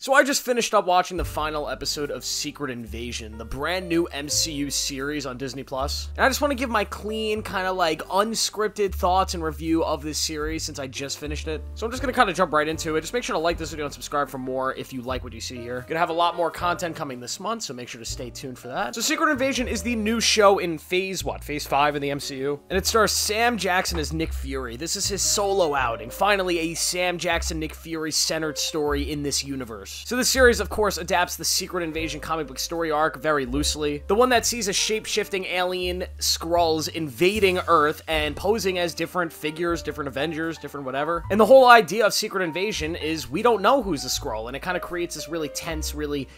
So I just finished up watching the final episode of Secret Invasion, the brand new MCU series on Disney+. And I just want to give my clean, kind of like unscripted thoughts and review of this series since I just finished it. So I'm just going to kind of jump right into it. Just make sure to like this video and subscribe for more if you like what you see here. Gonna have a lot more content coming this month, so make sure to stay tuned for that. So Secret Invasion is the new show in phase 5 in the MCU? And it stars Sam Jackson as Nick Fury. This is his solo outing. Finally, a Sam Jackson, Nick Fury centered story in this universe. So this series, of course, adapts the Secret Invasion comic book story arc very loosely. The one that sees a shape-shifting alien Skrulls invading Earth and posing as different figures, different Avengers, different whatever. And the whole idea of Secret Invasion is we don't know who's a Skrull, and it kind of creates this really tense, really,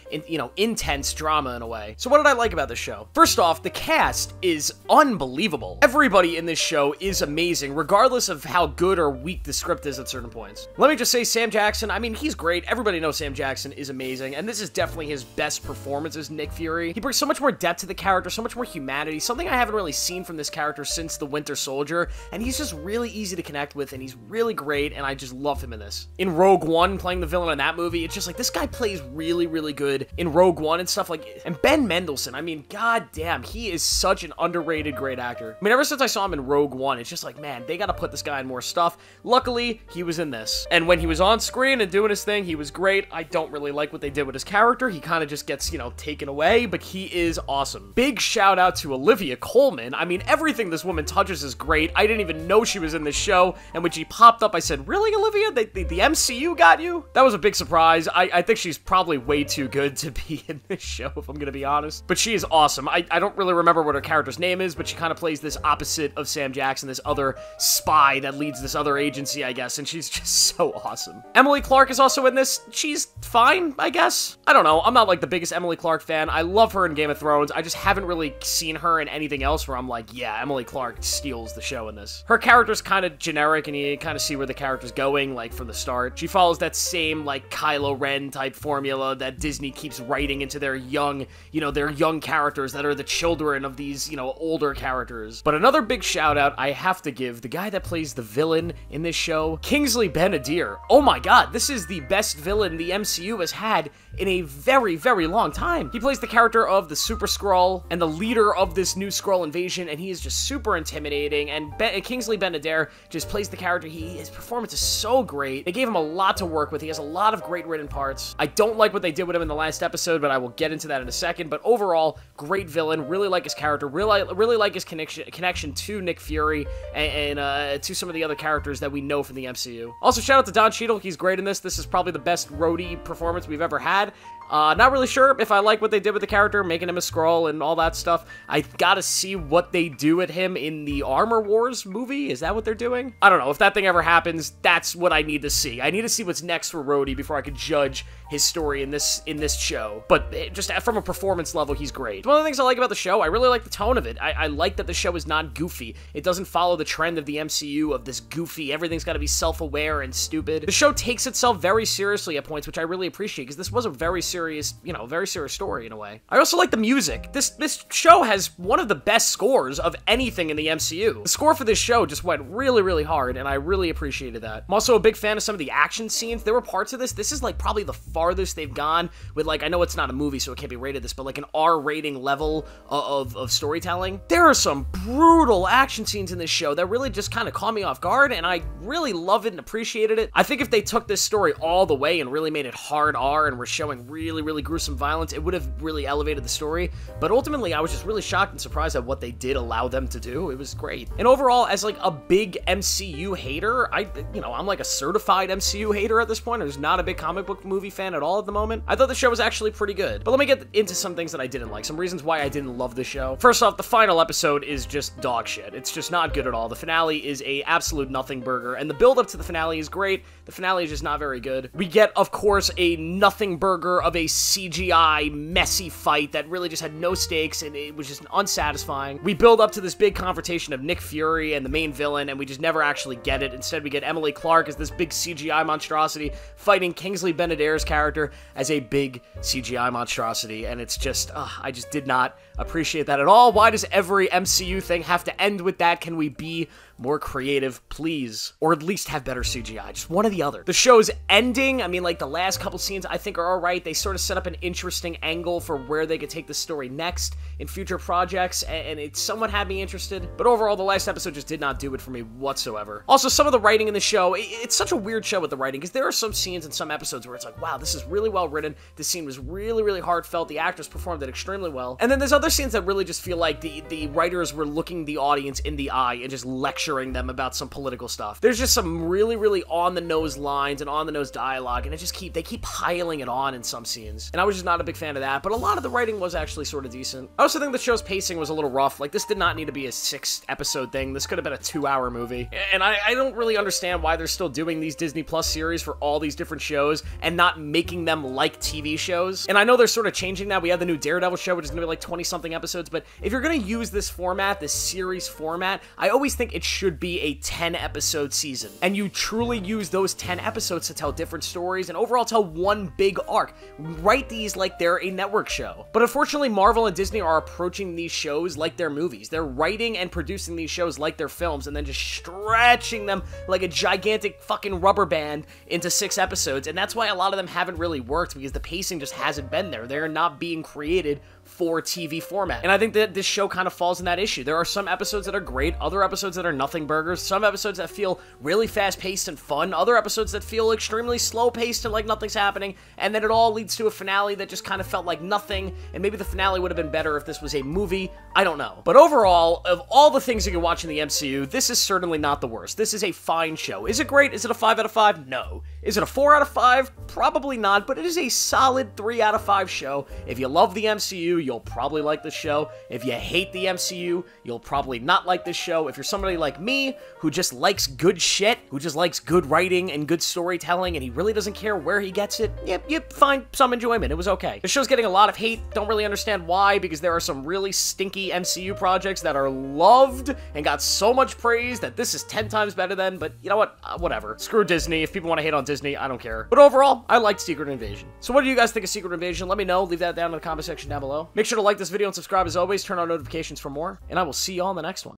intense drama in a way. So what did I like about this show? First off, the cast is unbelievable. Everybody in this show is amazing, regardless of how good or weak the script is at certain points. Let me just say, Sam Jackson, I mean, he's great. Everybody knows Sam Jackson is amazing, and this is definitely his best performance as Nick Fury. He brings so much more depth to the character, so much more humanity, something I haven't really seen from this character since The Winter Soldier, and he's just really easy to connect with, and he's really great, and I just love him in this. In Rogue One, playing the villain in that movie, it's just like, this guy plays really, really good in Rogue One and stuff like, and Ben Mendelsohn, I mean, goddamn, he is such an underrated great actor. I mean, ever since I saw him in Rogue One, it's just like, man, they gotta put this guy in more stuff. Luckily, he was in this, and when he was on screen and doing his thing, he was great. I don't really like what they did with his character. He kind of just gets, taken away, but he is awesome. Big shout out to Olivia Colman. I mean, everything this woman touches is great. I didn't even know she was in this show, and when she popped up, I said, really, Olivia? The MCU got you? That was a big surprise. I think she's probably way too good to be in this show, if I'm gonna be honest. But she is awesome. I don't really remember what her character's name is, but she kind of plays this opposite of Sam Jackson, this other spy that leads this other agency, I guess, and she's just so awesome. Emily Clark is also in this. She's fine, I guess. I don't know. I'm not like the biggest Emily Clark fan. I love her in Game of Thrones. I just haven't really seen her in anything else where I'm like, yeah, Emily Clark steals the show in this. Her character's kind of generic, and you kind of see where the character's going, like, from the start. She follows that same, like, Kylo Ren type formula that Disney keeps writing into their young, their young characters that are the children of these, older characters. But another big shout out I have to give the guy that plays the villain in this show, Kingsley Ben-Adir. Oh my god, this is the best villain the MCU has had in a very, very long time. He plays the character of the Super Skrull and the leader of this new Skrull invasion, and he is just super intimidating, and Kingsley Ben-Adir just plays the character. His performance is so great. They gave him a lot to work with. He has a lot of great written parts. I don't like what they did with him in the last episode, but I will get into that in a second. But overall, great villain. Really like his character. Really like his connection to Nick Fury and to some of the other characters that we know from the MCU. Also, shout out to Don Cheadle. He's great in this. This is probably the best Rhodey performance we've ever had. Not really sure if I like what they did with the character, making him a Skrull and all that stuff. I gotta see what they do with him in the Armor Wars movie. Is that what they're doing? I don't know. If that thing ever happens, that's what I need to see. I need to see what's next for Rhodey before I could judge his story in this show. But just from a performance level, he's great. One of the things I like about the show, I really like the tone of it. I like that the show is not goofy. It doesn't follow the trend of the MCU of this goofy, everything's gotta be self-aware and stupid. The show takes itself very seriously at points, which I really appreciate, because this was a very serious, very serious story in a way. I also like the music. This show has one of the best scores of anything in the MCU. The score for this show just went really, really hard, and I really appreciated that. I'm also a big fan of some of the action scenes. There were parts of this is like probably the farthest they've gone with, like, I know it's not a movie, so it can't be rated this, but like an R rating level of storytelling. There are some brutal action scenes in this show that really just kind of caught me off guard, and I really loved it and appreciated it. I think if they took this story all the way and really made it hard R and were showing really, really gruesome violence, it would have really elevated the story. But ultimately, I was just really shocked and surprised at what they did allow them to do. It was great. And overall, as like a big MCU hater, I'm like a certified MCU hater at this point. I was not a big comic book movie fan at all at the moment. I thought the show was actually pretty good. But let me get into some things that I didn't like, some reasons why I didn't love the show. First off, the final episode is just dog shit. It's just not good at all. The finale is a absolute nothing burger, and the build up to the finale is great. The finale is just not very good. We get, of course, a nothing burger of a CGI messy fight that really just had no stakes, and it was just unsatisfying. We build up to this big confrontation of Nick Fury and the main villain, and we just never actually get it. Instead, we get Emily Clark as this big CGI monstrosity fighting Kingsley Ben-Adir's character as a big CGI monstrosity, and it's just, I just did not appreciate that at all. Why does every MCU thing have to end with that? Can we be more creative, please. Or at least have better CGI. Just one or the other. The show's ending, I mean, like, the last couple scenes I think are alright. They sort of set up an interesting angle for where they could take the story next in future projects, and it somewhat had me interested. But overall, the last episode just did not do it for me whatsoever. Also, some of the writing in the show, it's such a weird show with the writing, because there are some scenes in some episodes where it's like, wow, this is really well written. This scene was really, really heartfelt. The actors performed it extremely well. And then there's other scenes that really just feel like the writers were looking the audience in the eye and just lecturing them about some political stuff. There's just some really, really on-the-nose lines and on-the-nose dialogue, and they keep piling it on in some scenes. And I was just not a big fan of that, but a lot of the writing was actually sort of decent. I also think the show's pacing was a little rough. Like, this did not need to be a 6-episode thing. This could have been a 2-hour movie. And I don't really understand why they're still doing these Disney Plus series for all these different shows and not making them like TV shows. And I know they're sort of changing that. We have the new Daredevil show, which is going to be like 20-something episodes, but if you're going to use this format, this series format, I always think it should be a 10-episode season. And you truly use those 10 episodes to tell different stories and overall tell one big arc. Write these like they're a network show. But unfortunately, Marvel and Disney are approaching these shows like they're movies. They're writing and producing these shows like they're films and then just stretching them like a gigantic fucking rubber band into 6 episodes. And that's why a lot of them haven't really worked, because the pacing just hasn't been there. They're not being created for TV format. And I think that this show kind of falls in that issue. There are some episodes that are great, other episodes that are nothing burgers, some episodes that feel really fast-paced and fun, other episodes that feel extremely slow-paced and like nothing's happening, and then it all leads to a finale that just kind of felt like nothing, and maybe the finale would have been better if this was a movie. I don't know. But overall, of all the things you can watch in the MCU, this is certainly not the worst. This is a fine show. Is it great? Is it a 5 out of 5? No. Is it a 4 out of 5? Probably not, but it is a solid 3 out of 5 show. If you love the MCU, you'll probably like this show. If you hate the MCU, you'll probably not like this show. If you're somebody like me, who just likes good shit, who just likes good writing and good storytelling, and he really doesn't care where he gets it, yep, you find some enjoyment. It was okay. The show's getting a lot of hate. Don't really understand why, because there are some really stinky MCU projects that are loved and got so much praise that this is 10 times better than, but you know what? Whatever. Screw Disney. If people want to hate on Disney, I don't care. But overall, I liked Secret Invasion. So what do you guys think of Secret Invasion? Let me know. Leave that down in the comment section down below. Make sure to like this video and subscribe as always. Turn on notifications for more, and I will see you all in the next one.